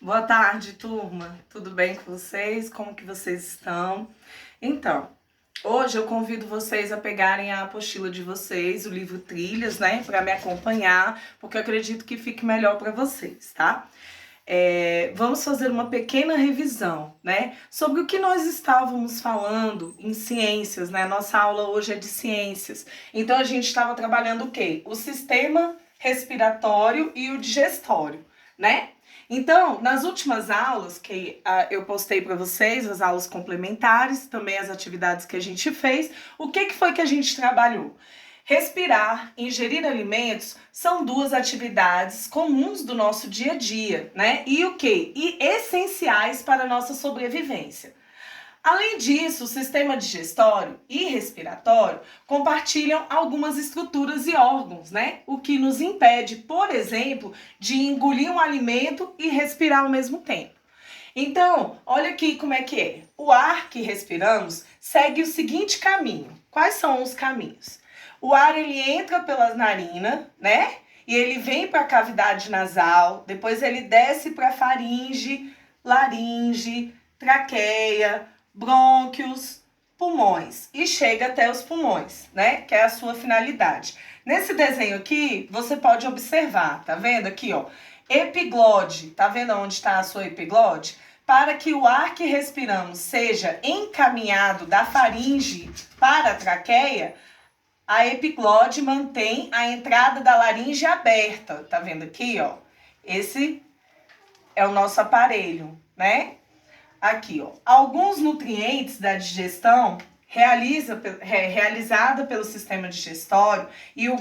Boa tarde, turma. Tudo bem com vocês? Como que vocês estão? Então, hoje eu convido vocês a pegarem a apostila de vocês, o livro Trilhas, né, para me acompanhar, porque eu acredito que fique melhor para vocês, tá? Vamos fazer uma pequena revisão, né, sobre o que nós estávamos falando em ciências, né? Nossa aula hoje é de ciências. Então a gente estava trabalhando o quê? O sistema respiratório e o digestório, né? Então, nas últimas aulas que eu postei para vocês, as aulas complementares, também as atividades que a gente fez, o que foi que a gente trabalhou? Respirar, ingerir alimentos são duas atividades comuns do nosso dia a dia, né? E o quê? E essenciais para a nossa sobrevivência. Além disso, o sistema digestório e respiratório compartilham algumas estruturas e órgãos, né? O que nos impede, por exemplo, de engolir um alimento e respirar ao mesmo tempo. Então, olha aqui como é que é. O ar que respiramos segue o seguinte caminho. Quais são os caminhos? O ar ele entra pela narina, né? E ele vem para a cavidade nasal, depois ele desce para a faringe, laringe, traqueia, brônquios, pulmões e chega até os pulmões, né? Que é a sua finalidade. Nesse desenho aqui, você pode observar, tá vendo aqui, ó? Epiglode, tá vendo onde está a sua epiglode? Para que o ar que respiramos seja encaminhado da faringe para a traqueia, a epiglode mantém a entrada da laringe aberta. Tá vendo aqui, ó? Esse é o nosso aparelho, né? Aqui, ó. Alguns nutrientes da digestão realizada pelo sistema digestório e o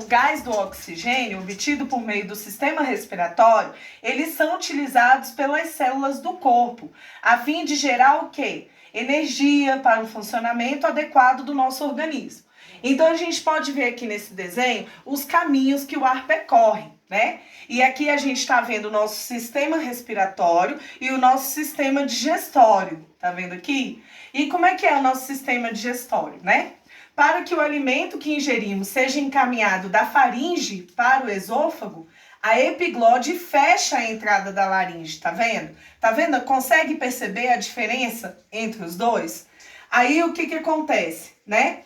gás do oxigênio obtido por meio do sistema respiratório, eles são utilizados pelas células do corpo, a fim de gerar o quê? Energia para o funcionamento adequado do nosso organismo. Então a gente pode ver aqui nesse desenho os caminhos que o ar percorre, né? E aqui a gente está vendo o nosso sistema respiratório e o nosso sistema digestório, tá vendo aqui? E como é que é o nosso sistema digestório, né? Para que o alimento que ingerimos seja encaminhado da faringe para o esôfago, a epiglode fecha a entrada da laringe, tá vendo? Tá vendo? Consegue perceber a diferença entre os dois? Aí o que acontece, né?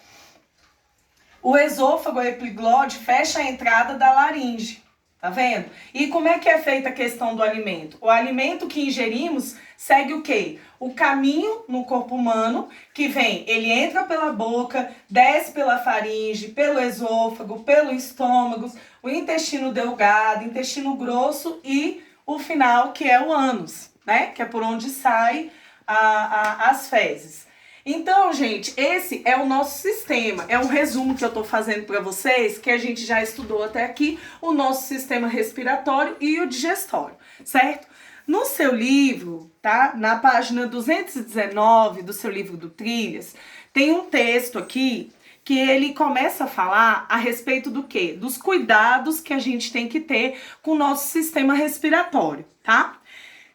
O esôfago, a epiglode, fecha a entrada da laringe, tá vendo? E como é que é feita a questão do alimento? O alimento que ingerimos segue o quê? O caminho no corpo humano, que vem, ele entra pela boca, desce pela faringe, pelo esôfago, pelo estômago, o intestino delgado, intestino grosso e o final, que é o ânus, né? Que é por onde sai as fezes. Então, gente, esse é o nosso sistema. É um resumo que eu tô fazendo para vocês, que a gente já estudou até aqui, o nosso sistema respiratório e o digestório, certo? No seu livro, tá? Na página 219 do seu livro do Trilhas, tem um texto aqui que ele começa a falar a respeito do quê? Dos cuidados que a gente tem que ter com o nosso sistema respiratório, tá?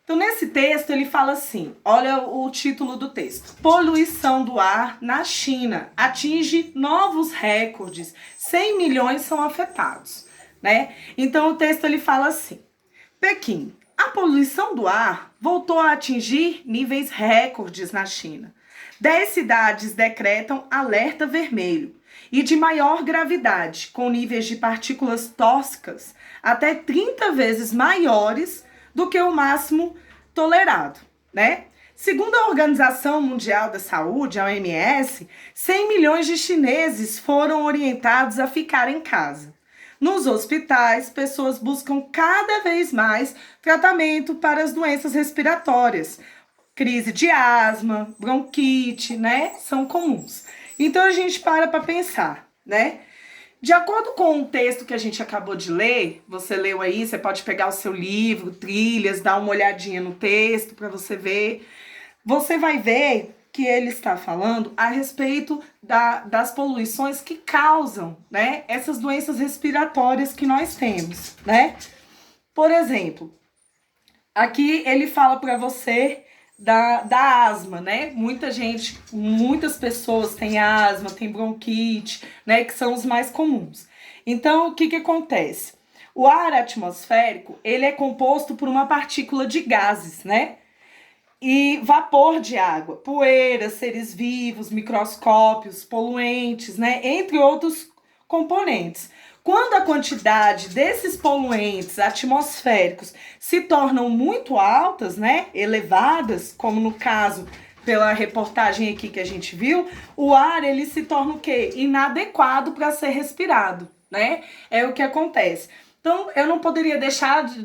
Então, nesse texto, ele fala assim, olha o título do texto. Poluição do ar na China atinge novos recordes, 100 milhões são afetados, né? Então, o texto ele fala assim, Pequim, a poluição do ar voltou a atingir níveis recordes na China. 10 cidades decretam alerta vermelho e de maior gravidade, com níveis de partículas tóxicas até 30 vezes maiores do que o máximo tolerado, né? Segundo a Organização Mundial da Saúde, a OMS, 100 milhões de chineses foram orientados a ficar em casa. Nos hospitais, pessoas buscam cada vez mais tratamento para as doenças respiratórias. Crise de asma, bronquite, né? São comuns. Então a gente para pensar, né? De acordo com o texto que a gente acabou de ler, você leu aí, você pode pegar o seu livro, Trilhas, dar uma olhadinha no texto para você ver. Você vai ver que ele está falando a respeito das poluições que causam, né, essas doenças respiratórias que nós temos, né? Por exemplo, aqui ele fala para você da asma, né? Muitas pessoas têm asma, têm bronquite, né? Que são os mais comuns. Então, o que acontece? O ar atmosférico, ele é composto por uma partícula de gases, né? E vapor de água, poeira, seres vivos, microscópios, poluentes, né? Entre outros componentes. Quando a quantidade desses poluentes atmosféricos se tornam muito altas, né, elevadas, como no caso pela reportagem aqui que a gente viu, o ar ele se torna o quê? Inadequado para ser respirado, né? É o que acontece. Então, eu não poderia deixar